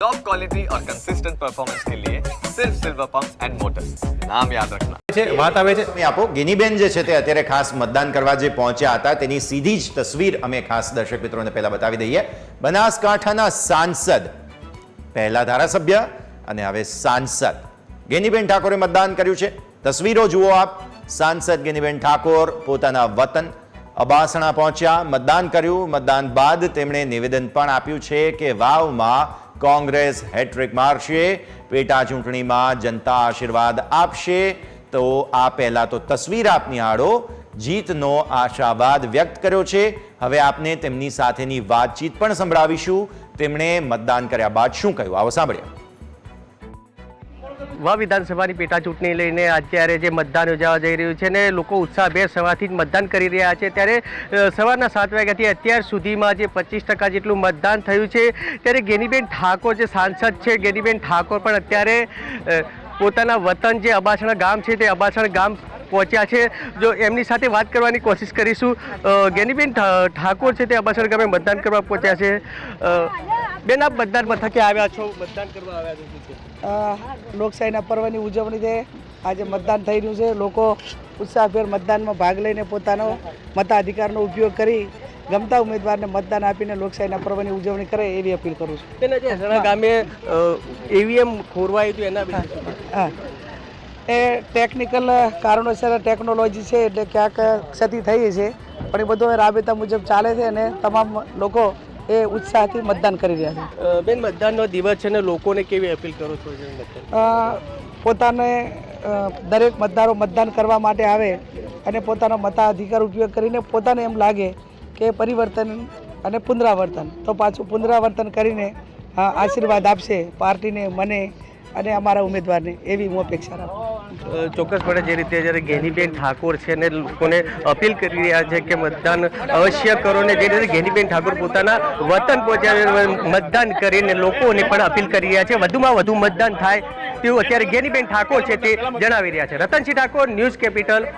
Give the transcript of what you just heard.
Top quality और consistent performance के लिए सिर्फ सिल्वर पंप्स एंड मोटर्स, नाम याद रखना છે વાત આવે છે આપો ગિનીબેન જે છે તે અત્યારે ખાસ મતદાન કરવા જે પહોંચ્યા હતા તેની સીધી જ તસવીર અમે ખાસ દર્શક મિત્રોને પહેલા બતાવી દઈએ। બનાસકાંઠાના સાંસદ, પહેલા ધારાસભ્ય અને હવે સાંસદ ગેનીબેન ઠાકોરે મતદાન કર્યું છે। તસવીરો જુઓ આપ। સાંસદ ગેનીબેન ઠાકોર પોતાના વતન અબાસણા પહોંચ્યા, મતદાન કર્યું। મતદાન બાદ તેમણે નિવેદન પણ આપ્યું છે કે વાવમાં કોંગ્રેસ હેટ્રિક મારશે, પેટા ચૂંટણીમાં जनता आशीर्वाद आपशे। तो आ पहला तो तस्वीर आप निहाळो, जीतनो आशावाद व्यक्त कर्यो छे। हवे आपने तेमनी साथेनी वातचीत पण संभळावीशुं। तेमणे मतदान कर्या बाद शुं कह्युं, आवो सांभळीए। વાવ વિધાનસભાની પેટા ચૂંટણી લઈને અત્યારે જે મતદાન યોજાવા જઈ રહ્યું છે ને લોકો ઉત્સાહભેર સવારથી જ મતદાન કરી રહ્યા છે। ત્યારે સવારના 7 વાગ્યાથી અત્યાર સુધીમાં જે 25% જેટલું મતદાન થયું છે। ત્યારે ગેનીબેન ઠાકોર જે સાંસદ છે, ગેનીબેન ઠાકોર પણ અત્યારે પોતાના વતન જે અબાસણા ગામ છે તે અબાસણા ગામ પહોંચ્યા છે। જો એમની સાથે વાત કરવાની કોશિશ કરીશું। ગેનીબેન ઠાકોર છે તે અબાસણા ગામે મતદાન કરવા પહોંચ્યા છે। બેન, આપ મતદાન મથકે આવ્યા છો, મતદાન કરવા આવ્યા છો? લોકશાહીના પર્વની ઉજવણી છે। આજે મતદાન થઈ રહ્યું છે। લોકો ઉત્સાહભેર મતદાનમાં ભાગ લઈને પોતાનો મતાધિકારનો ઉપયોગ કરી ગમતા ઉમેદવારને મતદાન આપીને લોકશાહીના પર્વની ઉજવણી કરે એવી અપીલ કરું છું। તેના જે હસણા ગામે ઈવીએમ ખોરવાયું હતું એના વિશે હા, એ ટેકનિકલ કારણોસર ટેકનોલોજી છે એટલે ક્યાંક ક્ષતિ થઈ છે, પણ એ બધું રાબેતા મુજબ ચાલે છે અને તમામ લોકો એ ઉત્સાહથી મતદાન કરી રહ્યા છે। બેન, મતદાનનો દિવસ છે ને લોકોને કેવી અપીલ કરો છો? પોતાને દરેક મતદારો મતદાન કરવા માટે આવે અને પોતાનો મતાધિકાર ઉપયોગ કરીને પોતાને એમ લાગે કે પરિવર્તન અને પુનરાવર્તન, તો પાછું પુનરાવર્તન કરીને આશીર્વાદ આપશે પાર્ટીને, મને અને અમારા ઉમેદવારને, એવી હું અપેક્ષા રાખું। ચોક્કસપણે જે રીતે જ્યારે ગેનીબેન ઠાકોર છે ને લોકોને અપીલ કરી રહ્યા છે કે મતદાન અવશ્ય કરો, ને જે રીતે ગેનીબેન ઠાકોર પોતાના વતન પહોંચ્યા મતદાન કરીને લોકોને પણ અપીલ કરી રહ્યા છે વધુમાં વધુ મતદાન થાય તેવું અત્યારે ગેનીબેન ઠાકોર છે તે જણાવી રહ્યા છે। Ratansinh Thakor, news capital.